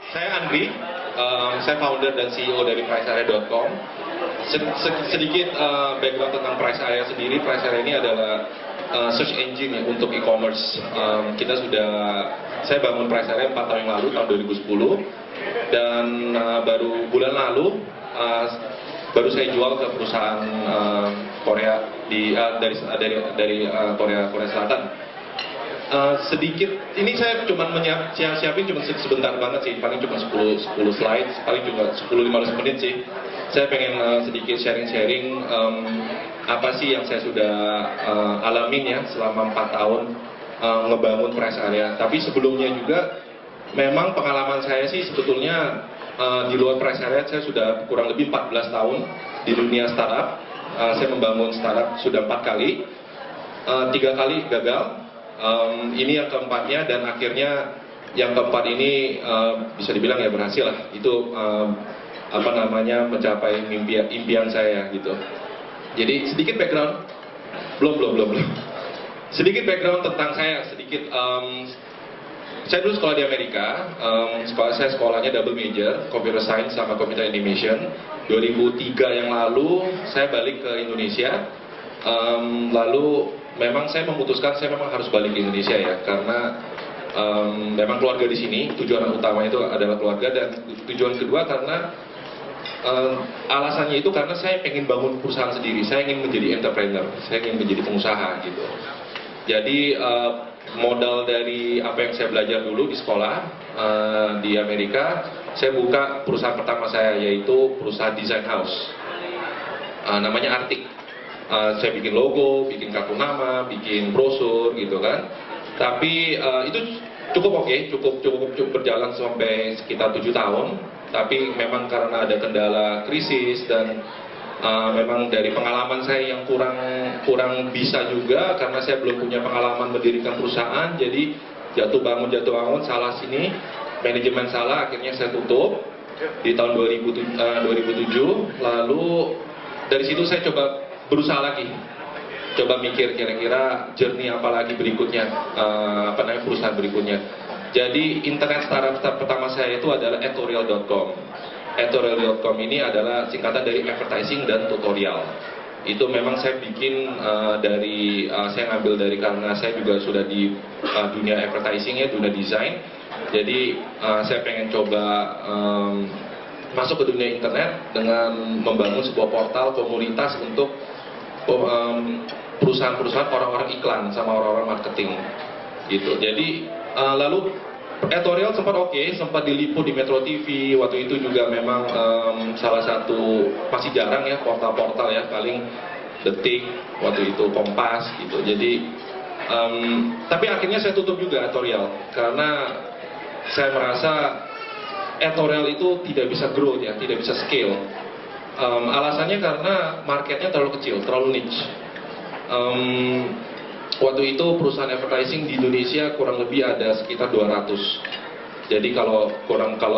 Saya Andri, saya founder dan CEO dari PriceArea.com. Sedikit background tentang PriceArea sendiri. PriceArea ini adalah search engine ya, untuk e-commerce. Saya bangun PriceArea 4 tahun yang lalu, tahun 2010, dan baru bulan lalu baru saya jual ke perusahaan Korea dari Korea Selatan. Sedikit, ini saya cuma siapin cuma sebentar banget sih, paling cuma 10 slide, paling juga 10-15 menit sih. Saya pengen sedikit sharing-sharing apa sih yang saya sudah alamin ya selama 4 tahun ngebangun PriceArea. Tapi sebelumnya juga memang pengalaman saya sih sebetulnya di luar PriceArea saya sudah kurang lebih 14 tahun di dunia startup. Saya membangun startup sudah 4 kali, 3 kali gagal. Ini yang keempatnya, dan akhirnya yang keempat ini bisa dibilang ya berhasil lah. Itu mencapai impian saya gitu. Jadi sedikit background, belum. Sedikit background tentang saya, saya dulu sekolah di Amerika. Saya sekolahnya double major, computer science sama computer animation. 2003 yang lalu saya balik ke Indonesia. Lalu memang saya memutuskan saya memang harus balik ke Indonesia ya, karena memang keluarga di sini. Tujuan utama itu adalah keluarga, dan tujuan kedua karena alasannya itu karena saya pengen bangun perusahaan sendiri. Saya ingin menjadi entrepreneur, saya ingin menjadi pengusaha gitu. Jadi modal dari apa yang saya belajar dulu di sekolah di Amerika, saya buka perusahaan pertama saya, yaitu perusahaan design house, namanya Arctic. Saya bikin logo, bikin kartu nama, bikin brosur gitu kan. Tapi itu cukup oke, cukup berjalan sampai sekitar 7 tahun. Tapi memang karena ada kendala krisis dan memang dari pengalaman saya yang kurang bisa juga, karena saya belum punya pengalaman mendirikan perusahaan. Jadi jatuh bangun salah sini, manajemen salah, akhirnya saya tutup di tahun 2007. Lalu dari situ saya coba berusaha lagi, coba mikir kira-kira journey apa lagi berikutnya, perusahaan berikutnya. Jadi internet startup pertama saya itu adalah Etorial.com. Etorial.com ini adalah singkatan dari advertising dan tutorial. Itu memang saya bikin saya ngambil dari, karena saya juga sudah di dunia advertising ya, dunia desain. Jadi saya pengen coba masuk ke dunia internet dengan membangun sebuah portal komunitas untuk perusahaan-perusahaan, orang-orang iklan sama orang-orang marketing gitu. Jadi lalu Etorial sempat diliput di Metro TV. Waktu itu juga memang salah satu, masih jarang ya portal-portal ya, paling Detik, waktu itu Kompas gitu. Jadi tapi akhirnya saya tutup juga Etorial, karena saya merasa Etorial itu tidak bisa grow ya, tidak bisa scale. Alasannya karena marketnya terlalu kecil, terlalu niche. Waktu itu perusahaan advertising di Indonesia kurang lebih ada sekitar 200. Jadi kalau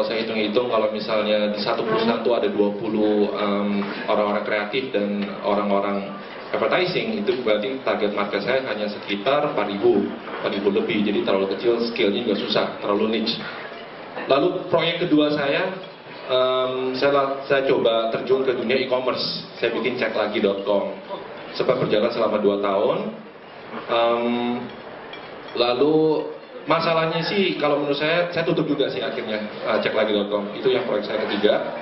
saya hitung-hitung, kalau misalnya di satu perusahaan itu ada 20 orang-orang kreatif dan orang-orang advertising, itu berarti target market saya hanya sekitar 4.000 lebih. Jadi terlalu kecil, scale-nya juga susah, terlalu niche. Lalu proyek kedua saya coba terjun ke dunia e-commerce. Saya bikin ceklagi.com. Sempat berjalan selama 2 tahun. Lalu masalahnya sih, kalau menurut saya tutup juga sih akhirnya ceklagi.com. Itu yang proyek saya ketiga.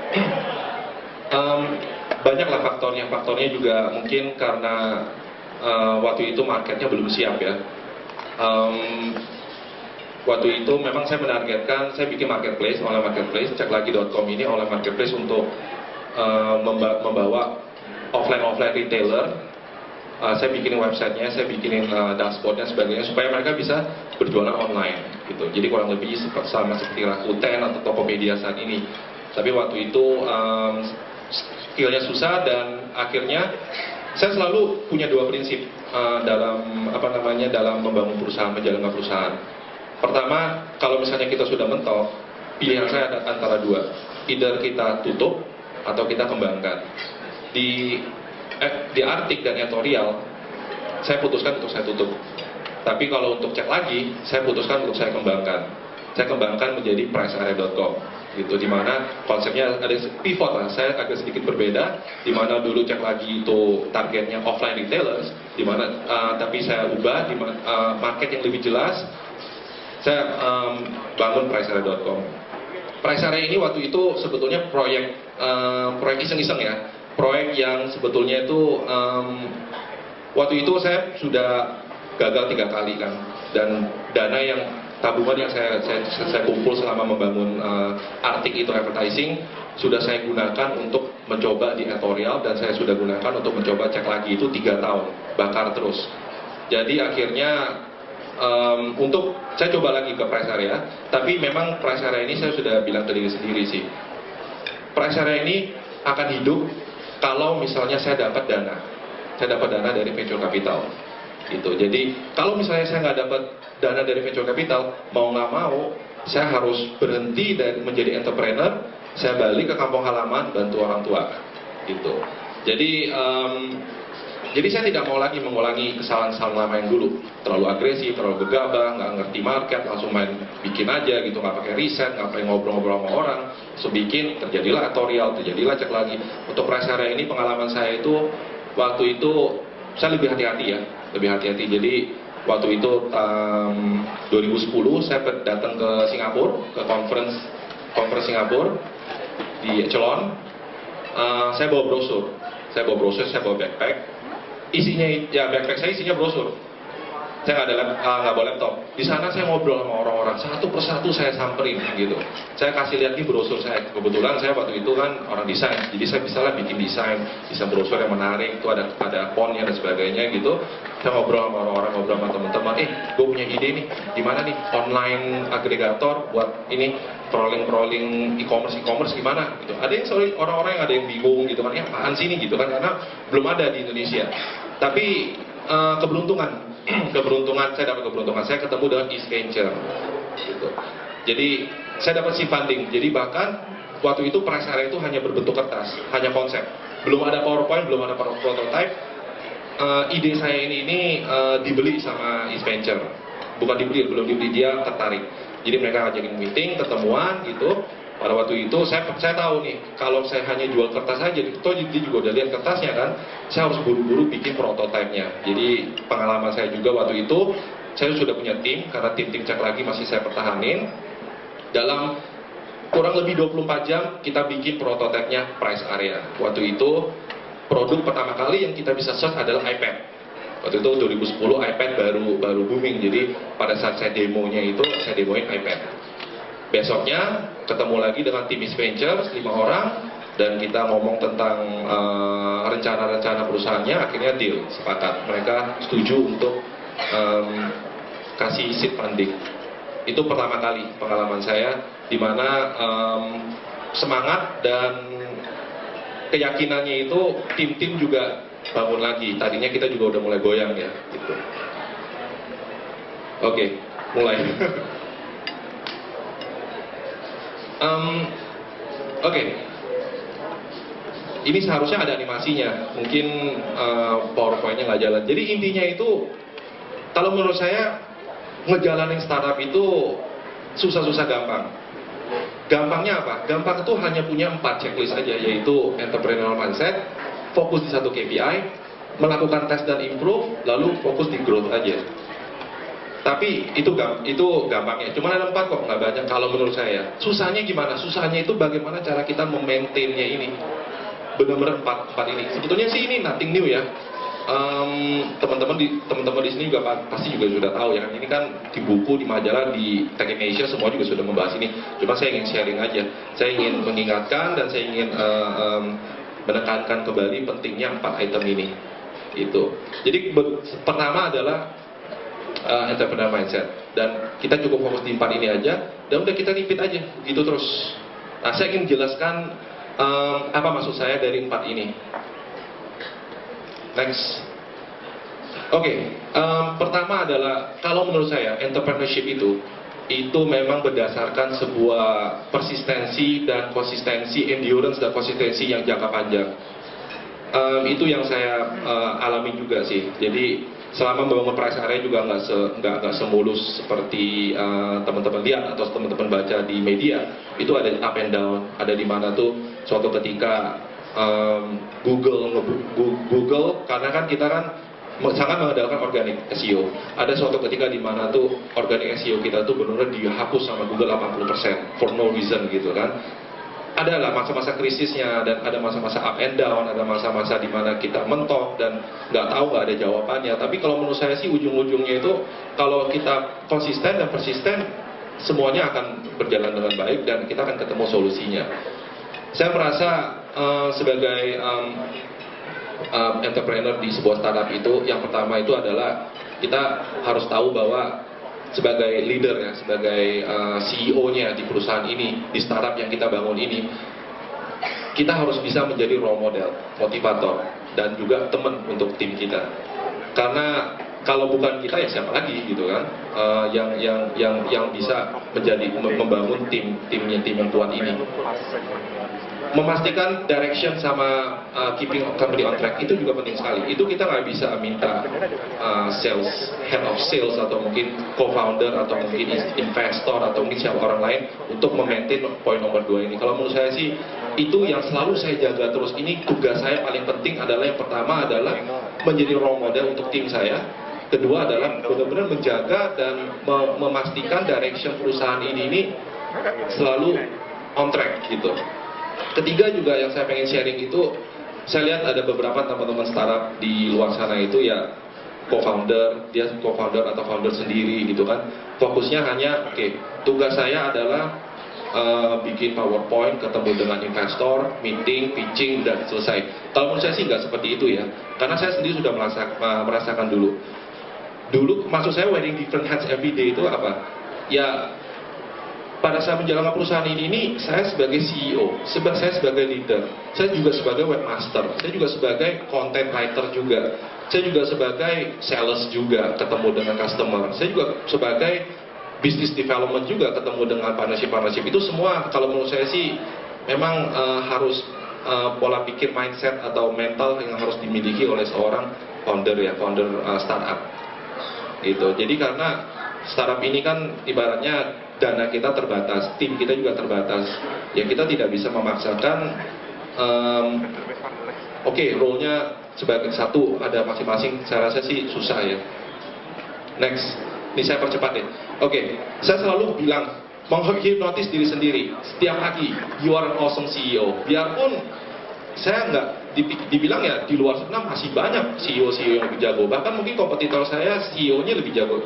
Banyaklah faktornya. Faktornya juga mungkin karena waktu itu marketnya belum siap ya. Waktu itu memang saya menargetkan, saya bikin marketplace, online marketplace, ceklagi.com ini online marketplace untuk membawa offline retailer. Saya bikinin websitenya, saya bikinin dashboard dan sebagainya, supaya mereka bisa berjualan online gitu. Jadi kurang lebih sama seperti Rakuten atau Tokopedia saat ini. Tapi waktu itu skillnya susah, dan akhirnya saya selalu punya 2 prinsip dalam membangun perusahaan, menjalankan perusahaan. Pertama, kalau misalnya kita sudah mentok, pilihan saya ada antara 2, either kita tutup atau kita kembangkan. Di Arctic dan Etorial, saya putuskan untuk saya tutup. Tapi kalau untuk cek lagi, saya putuskan untuk saya kembangkan. Saya kembangkan menjadi PriceArea.com. gitu, dimana konsepnya ada pivot lah, saya agak sedikit berbeda, dimana dulu Cek Lagi itu targetnya offline retailers, dimana tapi saya ubah di market yang lebih jelas, saya bangun pricearea.com. Pricearea ini waktu itu sebetulnya proyek iseng-iseng ya, proyek yang sebetulnya itu waktu itu saya sudah gagal 3 kali kan, dan dana yang tabungan yang saya kumpul selama membangun Artik itu advertising sudah saya gunakan untuk mencoba di editorial, dan saya sudah gunakan untuk mencoba Cek Lagi itu 3 tahun bakar terus. Jadi akhirnya untuk saya coba lagi ke Pricearea, tapi memang Pricearea ini saya sudah bilang ke diri sendiri sih, Pricearea ini akan hidup kalau misalnya saya dapat dana dari venture capital gitu. Jadi kalau misalnya saya nggak dapat dana dari venture capital, mau nggak mau saya harus berhenti dan menjadi entrepreneur, saya balik ke kampung halaman bantu orang tua gitu. Jadi saya tidak mau lagi mengulangi kesalahan-kesalahan lama yang dulu, terlalu agresif, terlalu gegabah, nggak ngerti market, langsung main bikin aja gitu, nggak pakai riset, nggak pakai ngobrol-ngobrol sama orang, so bikin, terjadilah editorial, terjadilah Cek Lagi. Untuk Pricearea ini pengalaman saya itu waktu itu saya lebih hati-hati ya, lebih hati-hati. Jadi waktu itu 2010 saya datang ke Singapura, ke conference Singapura di Echelon. Saya bawa brosur, saya bawa backpack. Isinya ya backpack saya isinya brosur. Saya nggak bawa laptop. Di sana saya ngobrol sama orang-orang, satu persatu saya samperin gitu. Saya kasih lihat nih brosur saya. Kebetulan saya waktu itu kan orang desain, jadi saya bisa lah bikin desain brosur yang menarik. Itu ada fontnya dan sebagainya gitu. Saya ngobrol sama orang-orang, ngobrol sama teman-teman. Gue punya ide nih, gimana nih online agregator buat ini crawling e-commerce gimana gitu. Ada yang orang-orang yang ada yang bingung gitu kan, apaan sih ini gitu kan, karena belum ada di Indonesia. Tapi keberuntungan saya ketemu dengan East Venture gitu. Jadi saya dapat seed funding. Jadi bahkan waktu itu Pricearea itu hanya berbentuk kertas, hanya konsep, belum ada PowerPoint, belum ada prototype. Ide saya ini dibeli sama East Venture, bukan belum dibeli, dia tertarik. Jadi mereka ngajakin meeting, ketemuan gitu. Pada waktu itu saya tahu nih, kalau saya hanya jual kertas aja, toh dia juga udah lihat kertasnya kan, saya harus buru-buru bikin prototipenya. Jadi pengalaman saya juga waktu itu, saya sudah punya tim, karena tim Cek Lagi masih saya pertahanin. Dalam kurang lebih 24 jam, kita bikin prototipenya Pricearea. Waktu itu, produk pertama kali yang kita bisa search adalah iPad. Waktu itu 2010 iPad baru booming, jadi pada saat saya demonya itu, saya demoin iPad. Besoknya ketemu lagi dengan tim East Ventures 5 orang, dan kita ngomong tentang rencana-rencana perusahaannya. Akhirnya deal, sepakat, mereka setuju untuk kasih seed funding. Itu pertama kali pengalaman saya, di mana semangat dan keyakinannya itu tim-tim juga bangun lagi. Tadinya kita juga udah mulai goyang ya gitu. Oke, mulai. Oke. Ini seharusnya ada animasinya, mungkin PowerPoint-nya nggak jalan. Jadi intinya itu, kalau menurut saya ngejalanin startup itu susah-susah gampang. Gampangnya apa? Gampang itu hanya punya 4 checklist aja, yaitu entrepreneurial mindset, fokus di satu KPI, melakukan test dan improve, lalu fokus di growth aja. Tapi itu gampangnya, cuma ada 4 kok, nggak banyak kalau menurut saya. Susahnya gimana? Susahnya itu bagaimana cara kita memaintainnya ini. Benar-benar 4 ini. Sebetulnya sih ini nothing new ya. Teman-teman di sini juga pasti juga sudah tahu ya. Ini kan di buku, di majalah, di Tech in Asia semua juga sudah membahas ini. Cuma saya ingin sharing aja. Saya ingin mengingatkan dan saya ingin menekankan kembali pentingnya 4 item ini. Itu. Jadi pertama adalah entrepreneur mindset, dan kita cukup fokus di 4 ini aja, dan udah kita repeat aja gitu terus. Nah, saya ingin jelaskan apa maksud saya dari 4 ini. Next. Oke, pertama adalah kalau menurut saya entrepreneurship itu memang berdasarkan sebuah persistensi dan konsistensi, endurance dan konsistensi yang jangka panjang. Itu yang saya alami juga sih. Jadi selama membangun price area juga nggak semulus seperti teman-teman lihat atau teman-teman baca di media. Itu ada up and down, ada di mana tuh suatu ketika Google karena kan kita kan sangat mengandalkan organic SEO. Ada suatu ketika di mana tuh organic SEO kita tuh benar-benar dihapus sama Google 80% for no reason gitu kan. Adalah masa-masa krisisnya dan ada masa-masa up and down, ada masa-masa di mana kita mentok dan nggak ada jawabannya. Tapi kalau menurut saya sih ujung-ujungnya itu kalau kita konsisten dan persisten, semuanya akan berjalan dengan baik dan kita akan ketemu solusinya. Saya merasa sebagai entrepreneur di sebuah startup itu, yang pertama itu adalah kita harus tahu bahwa sebagai leader ya, sebagai CEO-nya di perusahaan ini, di startup yang kita bangun ini, kita harus bisa menjadi role model, motivator, dan juga teman untuk tim kita. Karena kalau bukan kita ya siapa lagi gitu kan, yang bisa menjadi membangun tim yang kuat ini. Memastikan direction sama keeping company on track itu juga penting sekali. Itu kita nggak bisa minta head of sales atau mungkin co-founder atau mungkin investor atau mungkin siapa orang lain untuk memaintain poin nomor 2 ini. Kalau menurut saya sih itu yang selalu saya jaga terus. Ini tugas saya paling penting adalah yang pertama adalah menjadi role model untuk tim saya. Kedua adalah benar-benar menjaga dan memastikan direction perusahaan ini selalu on track gitu. Ketiga juga yang saya pengen sharing itu, saya lihat ada beberapa teman-teman startup di luar sana itu ya dia co-founder atau founder sendiri gitu kan. Fokusnya hanya tugas saya adalah bikin PowerPoint, ketemu dengan investor, meeting, pitching, dan selesai. Kalau menurut saya sih nggak seperti itu ya, karena saya sendiri sudah merasakan dulu maksud saya wearing different hats every day itu apa? Ya pada saat menjalankan perusahaan ini saya sebagai CEO, saya sebagai leader, saya juga sebagai webmaster, saya juga sebagai content writer juga, saya juga sebagai sales juga, ketemu dengan customer, saya juga sebagai business development juga, ketemu dengan partnership itu semua. Kalau menurut saya sih memang harus pola pikir, mindset atau mental yang harus dimiliki oleh seorang founder startup gitu. Jadi karena startup ini kan ibaratnya dana kita terbatas, tim kita juga terbatas. Ya kita tidak bisa memaksakan role-nya sebagai satu ada masing-masing. Saya rasa sih susah ya. Next, ini saya percepat ya. Saya selalu bilang menghipnotis diri sendiri setiap pagi. You are an awesome CEO. Biarpun saya nggak dibilang ya di luar sana masih banyak CEO yang lebih jago, bahkan mungkin kompetitor saya CEO-nya lebih jago,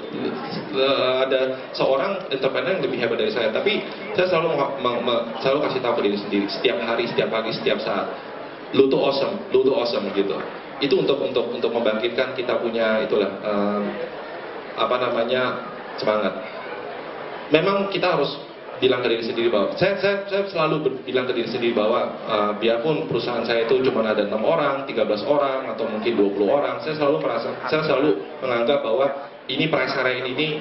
ada seorang entrepreneur yang lebih hebat dari saya, tapi saya selalu kasih tahu ke diri sendiri setiap hari, setiap pagi, setiap saat, lu tuh awesome gitu. Itu untuk membangkitkan kita punya itulah semangat. Memang kita harus bilang ke diri sendiri bahwa saya selalu bilang ke diri sendiri bahwa biarpun perusahaan saya itu cuma ada 6 orang, 13 orang atau mungkin 20 orang, saya selalu menganggap bahwa ini price area ini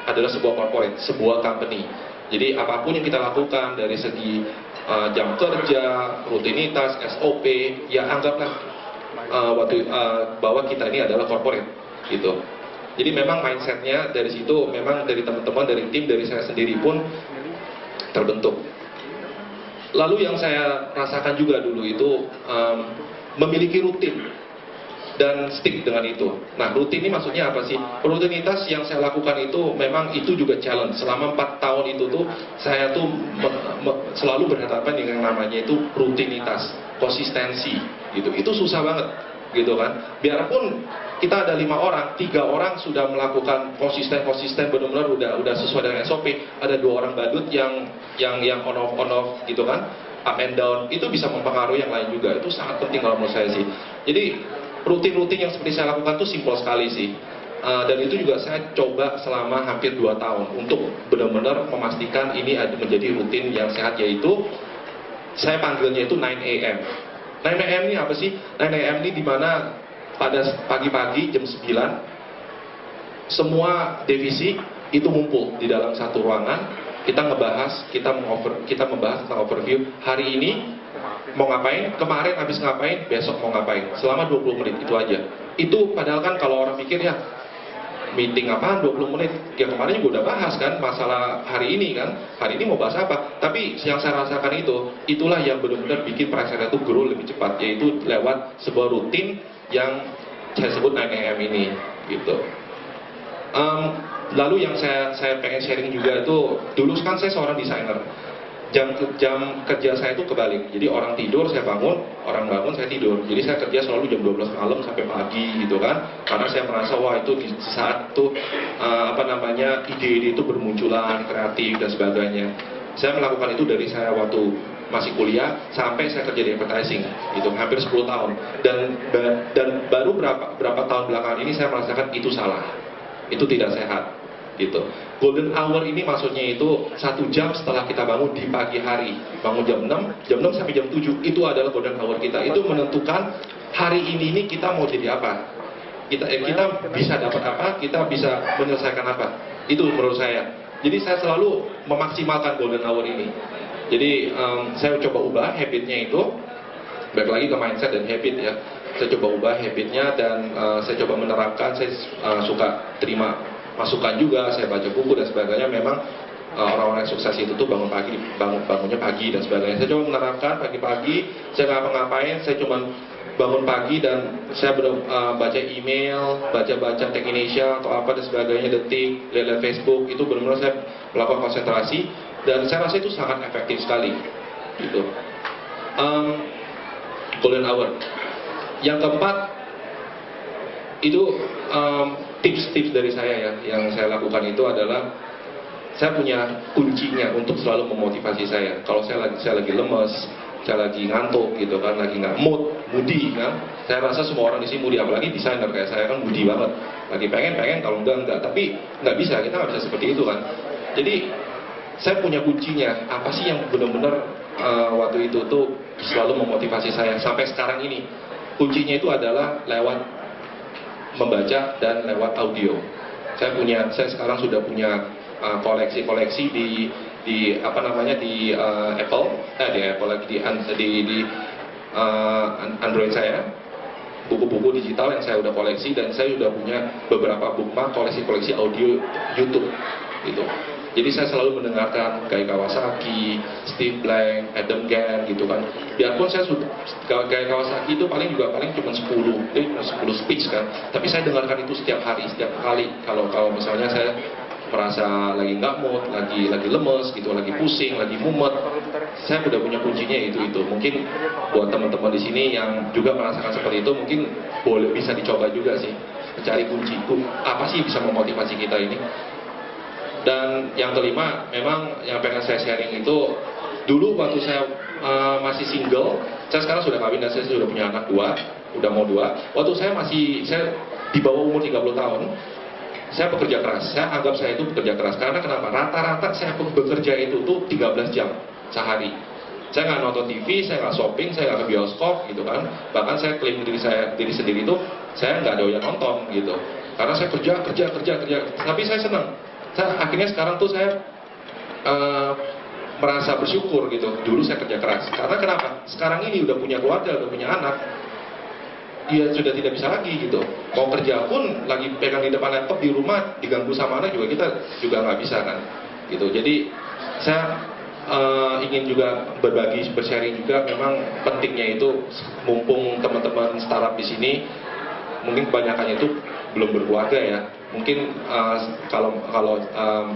adalah sebuah corporate, sebuah company. Jadi apapun yang kita lakukan dari segi jam kerja, rutinitas, SOP, ya anggaplah bahwa kita ini adalah corporate gitu. Jadi memang mindsetnya dari situ, memang dari teman-teman, dari tim, dari saya sendiri pun terbentuk. Lalu yang saya rasakan juga dulu itu memiliki rutin dan stick dengan itu. Nah, rutin ini maksudnya apa sih? Rutinitas yang saya lakukan itu memang itu juga challenge. Selama 4 tahun itu tuh saya tuh selalu berhadapan dengan yang namanya itu rutinitas, konsistensi gitu. Itu susah banget gitu kan. Biarpun kita ada 5 orang, 3 orang sudah melakukan konsisten benar-benar udah sesuai dengan SOP. Ada 2 orang badut yang on off gitu kan, up and down. Itu bisa mempengaruhi yang lain juga. Itu sangat penting kalau menurut saya sih. Jadi rutin yang seperti saya lakukan itu simpel sekali sih. Dan itu juga saya coba selama hampir 2 tahun untuk benar-benar memastikan ini menjadi rutin yang sehat, yaitu saya panggilnya itu 9 AM. 9 AM ini apa sih? 9 AM ini dimana pada pagi-pagi jam 9 semua divisi itu ngumpul di dalam satu ruangan. Kita membahas tentang overview hari ini mau ngapain, kemarin habis ngapain, besok mau ngapain, selama 20 menit itu aja. Itu padahal kan kalau orang pikir ya meeting apaan 20 menit, ya kemarin juga udah bahas kan masalah hari ini kan, hari ini mau bahas apa, tapi yang saya rasakan itulah yang benar-benar bikin price saya itu grow lebih cepat, yaitu lewat sebuah rutin yang saya sebut 9 AM ini gitu. Lalu yang saya pengen sharing juga itu, dulu kan saya seorang desainer, jam kerja saya itu kebalik. Jadi orang tidur saya bangun, orang bangun saya tidur. Jadi saya kerja selalu jam 12 malam sampai pagi gitu kan. Karena saya merasa wah itu di saat itu ide-ide itu bermunculan, kreatif dan sebagainya. Saya melakukan itu dari saya waktu masih kuliah sampai saya kerja di advertising itu hampir 10 tahun. Dan baru berapa tahun belakangan ini saya merasakan itu salah. Itu tidak sehat gitu. Golden hour ini maksudnya itu 1 jam setelah kita bangun di pagi hari, bangun jam 6 sampai jam 7 itu adalah golden hour kita. Itu menentukan hari ini kita mau jadi apa, kita bisa dapat apa, kita bisa menyelesaikan apa. Itu menurut saya. Jadi saya selalu memaksimalkan golden hour ini. Jadi saya coba ubah habitnya itu, balik lagi ke mindset dan habit ya. Saya coba ubah habitnya dan saya coba menerapkan. Saya suka terima masukan juga, saya baca buku dan sebagainya. Memang orang-orang yang sukses itu tuh bangunnya pagi dan sebagainya. Saya coba menerapkan pagi-pagi, saya ngapa-ngapain, saya cuma bangun pagi dan saya baca email, baca Tech Indonesia atau apa dan sebagainya, Detik, lihat Facebook, itu benar-benar saya melakukan konsentrasi dan saya rasa itu sangat efektif sekali gitu. Golden hour. Yang keempat itu tips-tips dari saya ya, yang saya lakukan itu adalah saya punya kuncinya untuk selalu memotivasi saya. Kalau saya lagi lemes, saya lagi ngantuk gitu kan, lagi nggak moody kan. Saya rasa semua orang di sini moody, apalagi desainer kayak saya kan moody banget. Lagi pengen kalau enggak, tapi nggak bisa, kita nggak bisa seperti itu kan. Jadi saya punya kuncinya, apa sih yang benar-benar waktu itu tuh selalu memotivasi saya sampai sekarang ini. Kuncinya itu adalah lewat membaca dan lewat audio. Saya sekarang sudah punya koleksi-koleksi di Apple lagi di Android saya, buku-buku digital yang saya udah koleksi, dan saya sudah punya beberapa bookmark koleksi-koleksi audio YouTube gitu. Jadi saya selalu mendengarkan Guy Kawasaki, Steve Blank, Adam Grant gitu kan. Biarpun saya sudah Guy Kawasaki itu paling cuma 10 speech kan. Tapi saya dengarkan itu setiap hari, setiap kali. Kalau misalnya saya merasa lagi nggak mood, lagi lemes gitu, lagi pusing, lagi mumet, saya udah punya kuncinya itu. Mungkin buat teman-teman di sini yang juga merasakan seperti itu, mungkin boleh bisa dicoba juga sih, mencari kunci apa sih bisa memotivasi kita ini. Dan yang kelima, memang yang pengen saya sharing itu, dulu waktu saya masih single, saya sekarang sudah kawin dan saya sudah punya anak 2, udah mau 2. Waktu saya di bawah umur 30 tahun, saya bekerja keras. Saya anggap saya itu bekerja keras. Karena kenapa? Rata-rata saya bekerja itu tuh 13 jam sehari. Saya nggak nonton TV, saya nggak shopping, saya nggak ke bioskop gitu kan. Bahkan saya klaim diri sendiri itu, saya nggak doyan nonton gitu. Karena saya kerja. Tapi saya senang. Akhirnya sekarang tuh saya merasa bersyukur gitu. Dulu saya kerja keras. Karena kenapa? Sekarang ini udah punya keluarga, udah punya anak, dia sudah tidak bisa lagi gitu. Mau kerja pun lagi pegang di depan laptop di rumah, diganggu sama anak juga, kita juga nggak bisa kan gitu. Jadi saya ingin juga berbagi, bersharing juga. Memang pentingnya itu, mumpung teman-teman startup di sini mungkin kebanyakannya itu belum berkeluarga ya. Mungkin kalau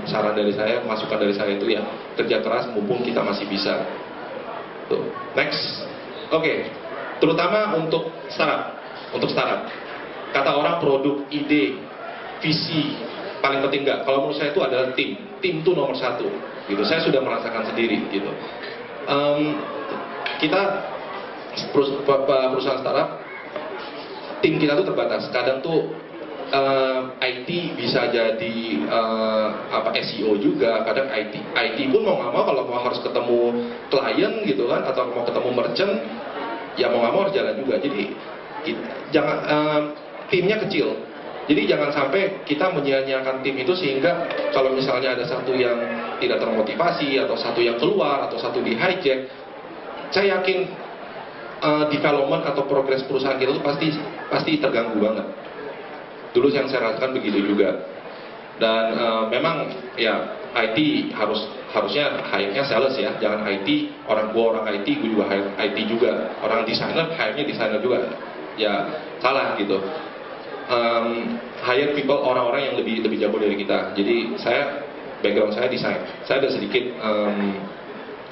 saran dari saya, masukan dari saya itu ya, kerja keras mumpung kita masih bisa. Tuh. Next. Oke. Terutama untuk startup. Kata orang produk, ide, visi paling penting nggak? Kalau menurut saya itu adalah tim. Tim itu nomor 1. Gitu. Saya sudah merasakan sendiri gitu. Kita perusahaan startup, tim kita tuh terbatas. Kadang tuh IT bisa jadi SEO juga. Kadang IT pun mau nggak mau, kalau mau harus ketemu klien gitu kan, atau mau ketemu merchant, ya mau nggak mau harus jalan juga. Jadi jangan timnya kecil. Jadi jangan sampai kita menyia-nyiakan tim itu, sehingga kalau misalnya ada satu yang tidak termotivasi, atau satu yang keluar, atau satu di hijack, saya yakin development atau progres perusahaan kita itu pasti pasti terganggu banget. Dulu yang saya rasakan begitu juga. Dan memang ya IT harusnya hire-nya sales ya, jangan IT, gua orang IT, gue juga hire IT juga, orang desainer hire-nya desainer juga, ya salah gitu. Hire people orang-orang yang lebih jago dari kita. Jadi background saya desain, saya ada sedikit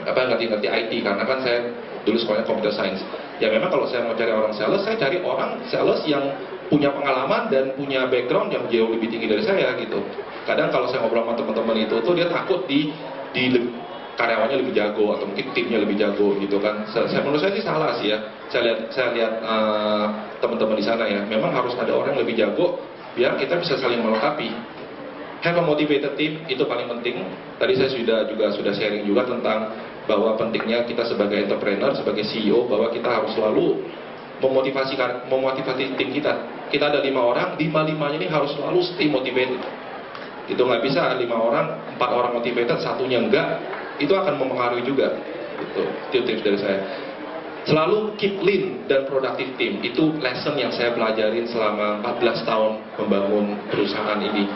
ngerti IT karena kan saya dulu sekolahnya computer science. Ya memang kalau saya mau cari orang sales, saya cari orang sales yang punya pengalaman dan punya background yang jauh lebih tinggi dari saya gitu. Kadang kalau saya ngobrol sama teman-teman itu tuh dia takut di karyawannya lebih jago atau mungkin timnya lebih jago gitu kan. Menurut saya sih salah sih ya. Saya lihat teman-teman di sana ya, memang harus ada orang yang lebih jago biar kita bisa saling melengkapi. Have a motivated team itu paling penting. Tadi saya sudah sharing juga tentang bahwa pentingnya kita sebagai entrepreneur, sebagai CEO, bahwa kita harus selalu memotivasi tim kita. Kita ada 5 orang, 5-5-nya ini harus selalu stay motivated. Itu nggak bisa 5 orang, 4 orang motivated, satunya enggak, itu akan mempengaruhi juga. Itu tips dari saya. Selalu keep lean dan productive team. Itu lesson yang saya pelajarin selama 14 tahun membangun perusahaan ini.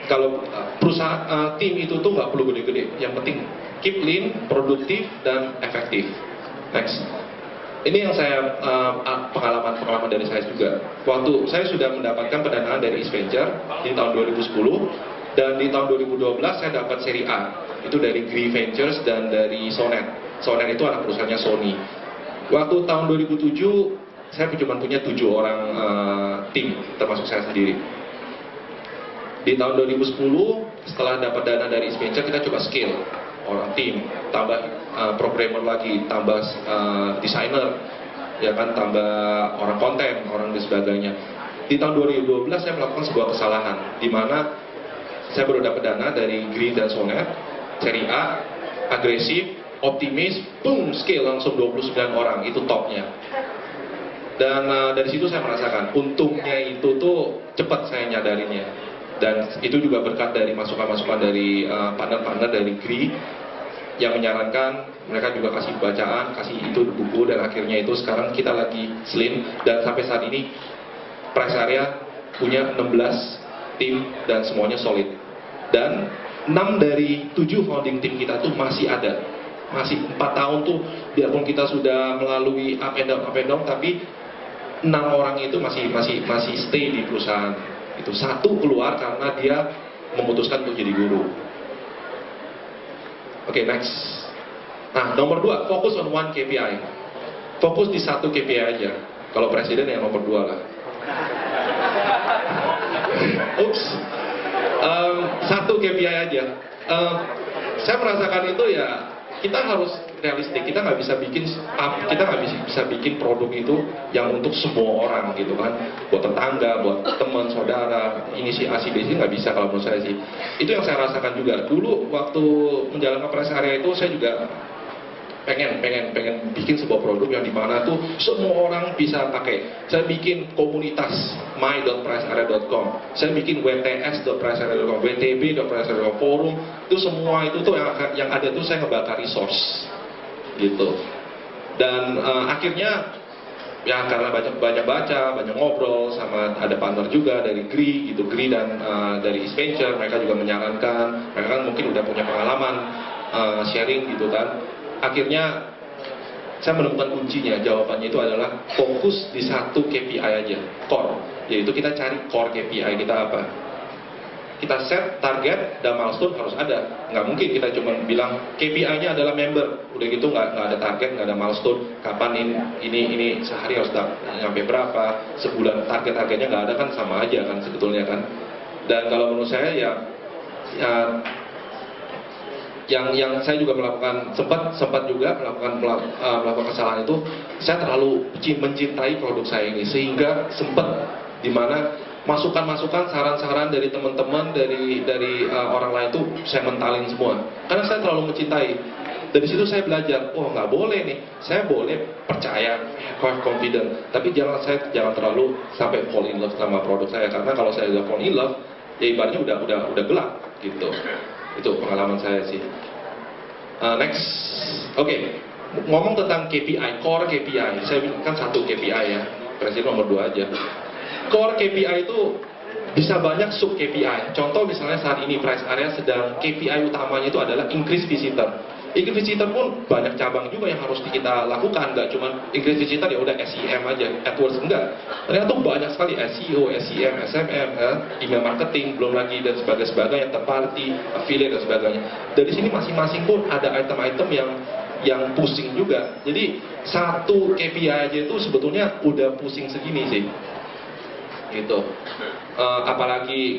Kalau perusahaan tim itu tuh nggak perlu gede-gede. Yang penting keep lean, produktif, dan efektif. Next. Ini yang saya pengalaman dari saya juga. Waktu saya sudah mendapatkan pendanaan dari East Venture di tahun 2010 dan di tahun 2012 saya dapat seri A. Itu dari Gree Ventures dan dari Sonet. Sonet itu anak perusahaannya Sony. Waktu tahun 2007 saya cuma punya 7 orang tim termasuk saya sendiri. Di tahun 2010 setelah dapat dana dari East Venture kita coba scale orang tim, tambah programmer lagi, tambah desainer, ya kan, tambah orang konten, orang dan sebagainya. Di tahun 2012 saya melakukan sebuah kesalahan, di mana saya baru dapat dana dari Green dan Sonet, seri A, agresif, optimis, boom, scale langsung 29 orang, itu topnya. Dan dari situ saya merasakan, untungnya itu tuh cepat saya nyadarinnya. Dan itu juga berkat dari masukan-masukan dari partner-partner dari Gree yang menyarankan, mereka juga kasih bacaan, kasih itu buku, dan akhirnya itu sekarang kita lagi slim, dan sampai saat ini Price Area punya 16 tim dan semuanya solid. Dan 6 dari 7 founding tim kita tuh masih ada. Masih 4 tahun tuh, biarpun kita sudah melalui up and down, tapi 6 orang itu masih stay di perusahaan. Itu satu keluar karena dia memutuskan untuk jadi guru. Oke, next. Nah, nomor 2, fokus on one KPI. Fokus di satu KPI aja. Kalau presiden yang nomor 2 lah. Ups. Satu KPI aja. Saya merasakan itu ya, kita harus realistik. Kita nggak bisa bikin produk itu yang untuk semua orang gitu kan. Buat tetangga, buat teman, saudara, ini si A, si B, nggak bisa kalau menurut saya sih. Itu yang saya rasakan juga. Dulu waktu menjalankan Price Area itu saya juga pengen bikin sebuah produk yang dimana tuh semua orang bisa pakai. Saya bikin komunitas my.pricearea.com, saya bikin wts.pricearea.com, wtb.pricearea.com, forum, itu semua itu tuh yang ada tuh saya ngebakar resource gitu. Dan akhirnya ya karena banyak baca, banyak ngobrol sama ada partner juga dari Gree gitu, Gree dan dari East Venture, mereka juga menyarankan, mereka kan mungkin udah punya pengalaman sharing gitu kan. Akhirnya saya menemukan kuncinya, jawabannya itu adalah fokus di satu KPI aja, core, yaitu kita cari core KPI kita apa. Kita set target dan milestone harus ada. Nggak mungkin kita cuma bilang KPI-nya adalah member, udah gitu nggak ada target, nggak ada milestone, kapan ini sehari harus nyampe berapa, sebulan targetnya nggak ada, kan sama aja kan sebetulnya kan. Dan kalau menurut saya ya yang saya juga melakukan sempat juga melakukan kesalahan itu, saya terlalu mencintai produk saya ini sehingga sempat dimana masukan-masukan, saran-saran dari teman-teman dari orang lain itu saya mentalin semua karena saya terlalu mencintai. Dari situ saya belajar, oh nggak boleh nih, saya boleh percaya, have confident, tapi jangan terlalu sampai fall in love sama produk saya, karena kalau saya udah fall in love ya ibaratnya udah gelap gitu. Itu pengalaman saya sih. Next, oke. Ngomong tentang KPI, core KPI, saya kan satu KPI ya. presiden nomor 2 aja. Core KPI itu bisa banyak sub KPI. Contoh misalnya saat ini price area sedang KPI utamanya itu adalah increase visitor. Increase visitor pun banyak cabang juga yang harus kita lakukan, nggak cuma increase visitor ya udah SEM aja, AdWords enggak. Ternyata tuh banyak sekali SEO, SEM, SMM, email marketing, belum lagi dan sebagainya, third party, affiliate dan sebagainya. Dari sini masing-masing pun ada item-item yang pusing juga. Jadi satu KPI aja itu sebetulnya udah pusing segini sih. Gitu. Apalagi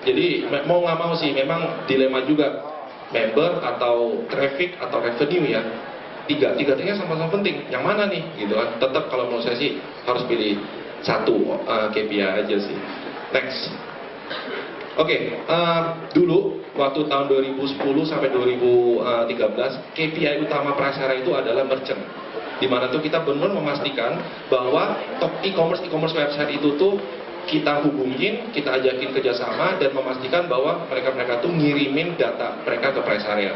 jadi mau nggak mau sih memang dilema juga, member atau traffic atau revenue ya, tiga-tiganya sama-sama penting, yang mana nih gitu kan. Tetap kalau menurut saya sih harus pilih satu KPI aja sih. Next. Oke, dulu waktu tahun 2010 sampai 2013 KPI utama Prasara itu adalah merchant, dimana tuh kita benar memastikan bahwa top e-commerce website itu tuh kita hubungin, kita ajakin kerjasama dan memastikan bahwa mereka tuh ngirimin data mereka ke price area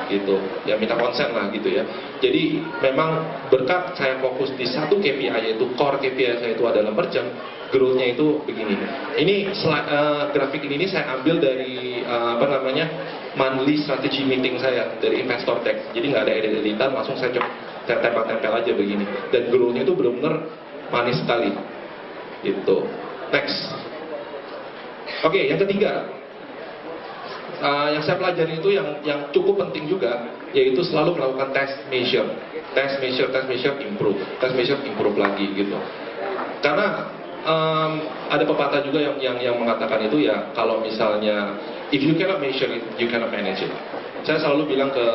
gitu, ya minta konsen lah gitu ya. Jadi memang berkat saya fokus di satu KPI, yaitu core KPI saya itu adalah merchant, growth-nya itu begini. Ini grafik ini saya ambil dari monthly strategy meeting saya dari Investor Tech. Jadi nggak ada edit-editan, langsung saya tempel-tempel aja begini, dan growth-nya itu benar-benar manis sekali gitu. Next. Oke, yang ketiga, yang saya pelajari itu yang cukup penting juga, yaitu selalu melakukan test measure, improve lagi gitu. Karena ada pepatah juga yang mengatakan itu ya, kalau misalnya if you cannot measure it, you cannot manage it. Saya selalu bilang ke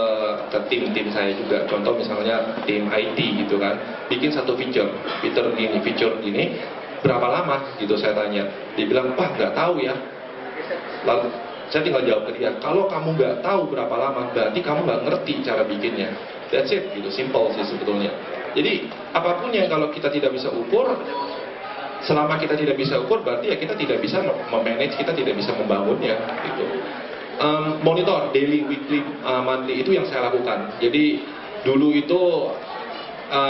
tim saya juga, contoh misalnya tim IT gitu kan, bikin satu feature gini, berapa lama gitu saya tanya, dia bilang, "Pak, nggak tahu ya." Lalu saya tinggal jawab ke dia, kalau kamu nggak tahu berapa lama, berarti kamu nggak ngerti cara bikinnya. That's it, gitu, simple sih sebetulnya. Jadi apapun yang kalau kita tidak bisa ukur, selama kita tidak bisa ukur, berarti ya kita tidak bisa memanage, kita tidak bisa membangunnya gitu. Monitor daily, weekly, monthly itu yang saya lakukan. Jadi dulu itu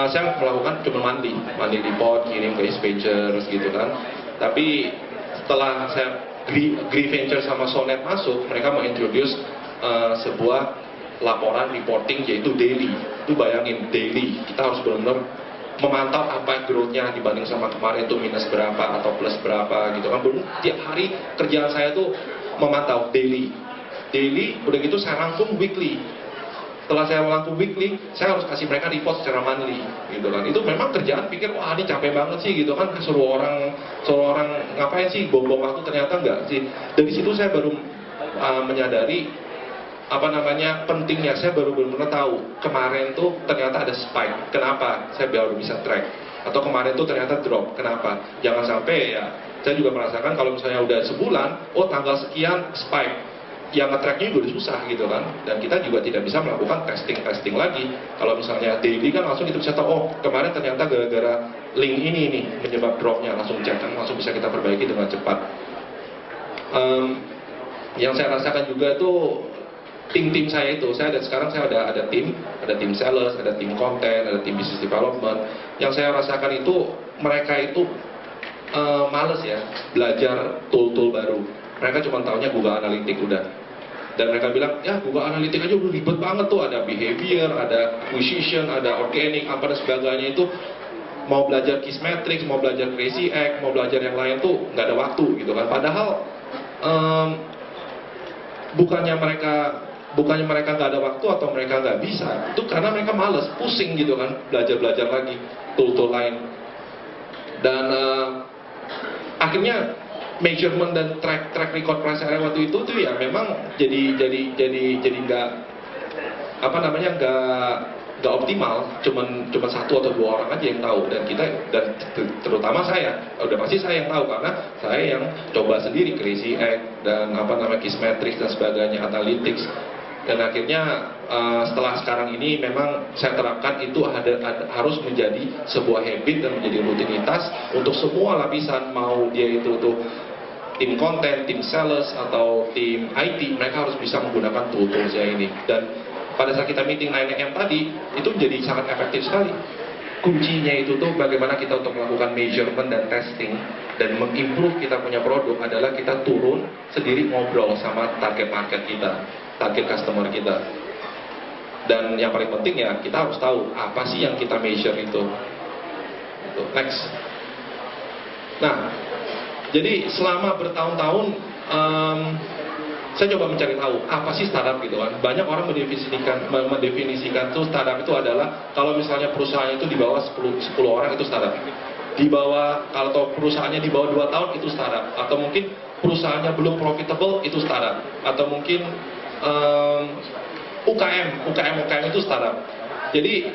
saya melakukan cuma monthly report, kirim ke Expagers gitu kan. Tapi setelah saya Gree Venture sama Sonet masuk, mereka mau introduce sebuah laporan reporting yaitu daily. Itu bayangin daily, kita harus benar-benar memantau apa growth-nya dibanding sama kemarin itu minus berapa atau plus berapa gitu kan. Belum tiap hari kerjaan saya tuh memantau daily, udah gitu saya rangkum weekly. Setelah saya melakukan weekly, saya harus kasih mereka report secara monthly, gitu kan. Itu memang kerjaan pikir, wah ini capek banget sih, gitu kan. Suruh orang ngapain sih, bom-bom waktu, ternyata enggak sih. Dari situ saya baru menyadari pentingnya. Saya baru benar-benar tahu kemarin tuh ternyata ada spike. Kenapa? Saya baru bisa track. Atau kemarin tuh ternyata drop. Kenapa? Jangan sampai ya. Saya juga merasakan kalau misalnya udah sebulan, oh tanggal sekian spike, yang nge-tracknya udah susah gitu kan, dan kita juga tidak bisa melakukan testing lagi. Kalau misalnya daily kan langsung kita bisa tahu, oh kemarin ternyata gara-gara link ini nih menyebab dropnya, langsung cek kan, langsung bisa kita perbaiki dengan cepat. Yang saya rasakan juga tuh tim saya itu, sekarang saya ada tim sales, ada tim content, ada tim business development. Yang saya rasakan itu mereka itu males ya belajar tool baru. Mereka cuma taunya Google Analytics udah. Dan mereka bilang, ya Google Analytics aja udah ribet banget tuh, ada behavior, ada acquisition, ada organic, apa dan sebagainya. Itu mau belajar Kissmetrics, mau belajar Crazy Egg, mau belajar yang lain tuh nggak ada waktu gitu kan. Padahal bukannya mereka nggak ada waktu atau mereka nggak bisa, itu karena mereka males, pusing gitu kan, belajar lagi tool lain. Dan akhirnya measurement dan track record Prasara waktu itu tuh ya memang jadi nggak optimal, cuman satu atau dua orang aja yang tahu, dan terutama saya, udah pasti saya yang tahu karena saya yang coba sendiri Crazy Egg dan Kissmetrics dan sebagainya, Analytics. Dan akhirnya setelah sekarang ini memang saya terapkan itu harus menjadi sebuah habit dan menjadi rutinitas untuk semua lapisan, mau dia itu tuh tim konten, tim sales atau tim IT, mereka harus bisa menggunakan tool-toolsnya ini. Dan pada saat kita meeting 9 AM tadi, itu menjadi sangat efektif sekali. kuncinya itu tuh bagaimana kita untuk melakukan measurement dan testing dan mengimprove kita punya produk adalah kita turun sendiri ngobrol sama target market kita, target customer kita. Dan yang paling penting ya kita harus tahu apa sih yang kita measure itu. Next. Nah, jadi selama bertahun-tahun saya coba mencari tahu apa sih startup gitu kan. Banyak orang mendefinisikan tuh startup itu adalah kalau misalnya perusahaan itu di bawah 10 orang itu startup. Di bawah, kalau perusahaannya di bawah 2 tahun itu startup. Atau mungkin perusahaannya belum profitable itu startup. Atau mungkin UKM itu startup. Jadi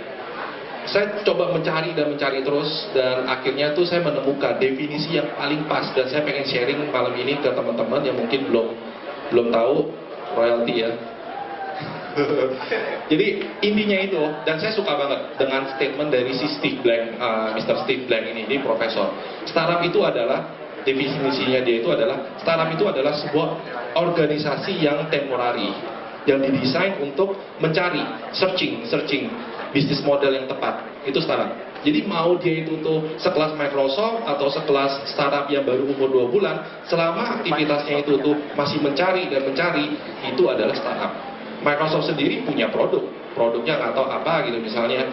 saya coba mencari terus dan akhirnya tuh saya menemukan definisi yang paling pas dan saya pengen sharing malam ini ke teman-teman yang mungkin belum tahu royalty ya. Jadi intinya itu, dan saya suka banget dengan statement dari si Steve Blank, Mr. Steve Blank ini profesor. Startup itu adalah, definisinya dia itu adalah, startup itu adalah sebuah organisasi yang temporary, yang didesain untuk mencari, searching bisnis model yang tepat. Itu startup. Jadi mau dia itu tuh sekelas Microsoft atau sekelas startup yang baru umur 2 bulan, selama aktivitasnya itu tuh masih mencari, itu adalah startup. Microsoft sendiri punya produknya nggak tahu apa gitu misalnya,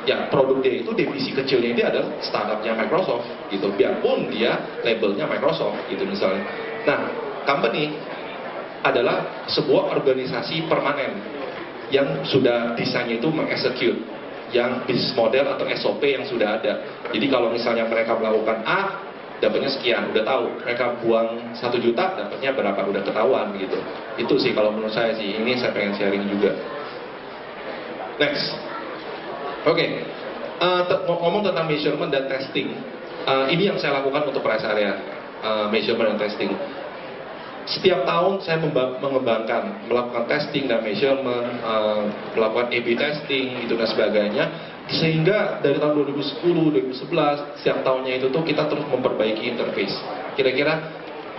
ya produk dia itu divisi kecilnya dia adalah startupnya Microsoft gitu, biarpun dia labelnya Microsoft gitu misalnya. Nah, company adalah sebuah organisasi permanen yang sudah desainnya itu mengexecute yang bisnis model atau SOP yang sudah ada. Jadi kalau misalnya mereka melakukan A, dapatnya sekian, udah tahu. Mereka buang 1 juta, dapatnya berapa, udah ketahuan gitu. Itu sih kalau menurut saya sih, ini saya pengen sharing juga. Next. Oke. Ngomong tentang measurement dan testing. Ini yang saya lakukan untuk rest area, measurement dan testing. Setiap tahun saya melakukan testing dan measurement, melakukan A/B testing gitu dan sebagainya, sehingga dari tahun 2010, 2011 setiap tahunnya itu tuh kita terus memperbaiki interface. Kira-kira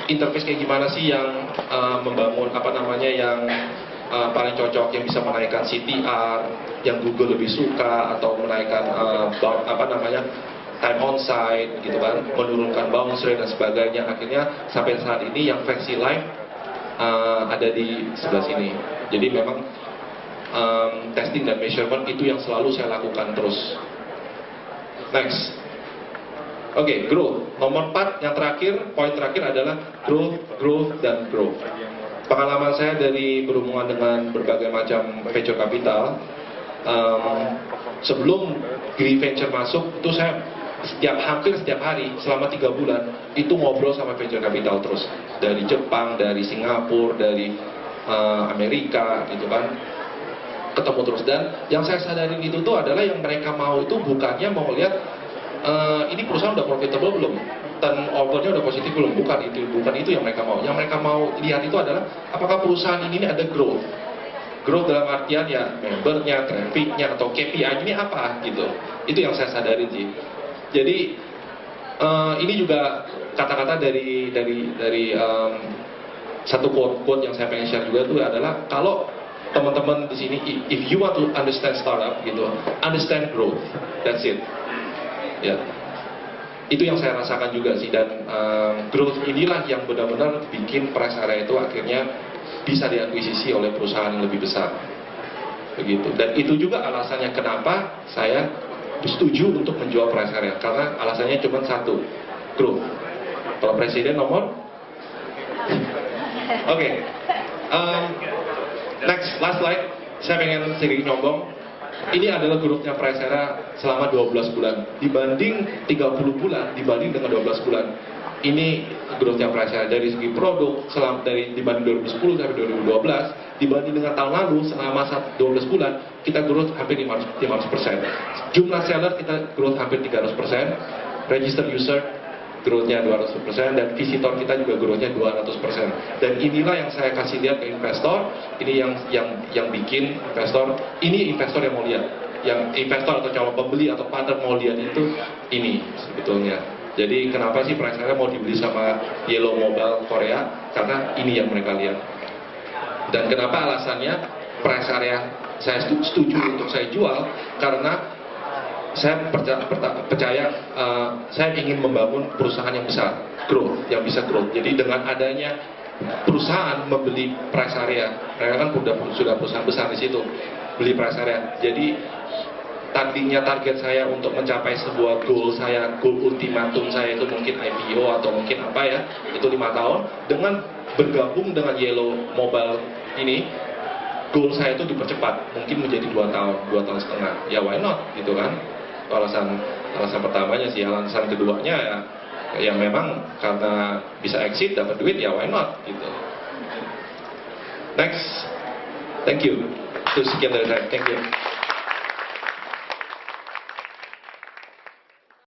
interface kayak gimana sih yang membangun yang paling cocok, yang bisa menaikkan CTR, yang Google lebih suka, atau menaikkan time on site gitu kan, menurunkan bounce rate dan sebagainya. Akhirnya sampai saat ini yang versi live ada di sebelah sini. Jadi memang testing dan measurement itu yang selalu saya lakukan terus. Next. Oke, growth. Nomor 4 yang terakhir, poin terakhir adalah growth dan growth. Pengalaman saya dari berhubungan dengan berbagai macam venture capital, sebelum Green Venture masuk itu saya hampir setiap hari selama 3 bulan itu ngobrol sama venture capital terus, dari Jepang, dari Singapura, dari Amerika gitu kan, ketemu terus. Dan yang saya sadarin itu tuh adalah yang mereka mau itu bukannya mau lihat ini perusahaan udah profitable belum, turnovernya udah positif belum, bukan itu yang mereka mau. Yang mereka mau lihat itu adalah apakah perusahaan ini ada growth dalam artian ya membernya, trafficnya, atau KPI ini apa gitu. Itu yang saya sadarin sih. Jadi ini juga kata-kata dari satu quote yang saya pengen share juga itu adalah, kalau teman-teman di sini, if you want to understand startup gitu, understand growth, that's it. Ya, itu yang saya rasakan juga sih. Dan growth inilah yang benar-benar bikin press area itu akhirnya bisa diakuisisi oleh perusahaan yang lebih besar. Begitu. Dan itu juga alasannya kenapa saya setuju untuk menjual press area, karena alasannya cuma satu, growth. Kalau presiden nomor oke. Next, last slide. Saya pengen sedikit nyombong. Ini adalah growth-nya press area selama 12 bulan dibanding 30 bulan, dibanding dengan 12 bulan. Ini growth-nya press area dari segi produk dibanding 2010 sampai 2012, dibanding dengan tahun lalu selama 12 bulan kita growth hampir 500%. Jumlah seller kita growth hampir 300%, registered user growth-nya 200%, dan visitor kita juga growth-nya 200%. Dan inilah yang saya kasih lihat ke investor. Ini yang bikin investor, ini investor yang mau lihat, yang investor atau calon pembeli atau partner mau lihat itu ini sebetulnya. Jadi kenapa sih price area mau dibeli sama Yellow Mobile Korea? Karena ini yang mereka lihat. Dan kenapa alasannya price area saya setuju untuk saya jual? Karena saya percaya saya ingin membangun perusahaan yang besar, growth, yang bisa growth. Jadi dengan adanya perusahaan membeli price area, mereka kan sudah perusahaan besar di situ, beli price area. Jadi tadinya target saya untuk mencapai sebuah goal saya, goal ultimatum saya itu mungkin IPO atau mungkin apa ya, itu 5 tahun. Dengan bergabung dengan Yellow Mobile ini, goal saya itu dipercepat, mungkin menjadi 2 tahun, 2 tahun setengah. Ya why not, gitu kan? Alasan pertamanya sih. Alasan keduanya ya memang karena bisa exit, dapat duit, ya why not, gitu. Next, thank you. Itu sekian dari saya, thank you.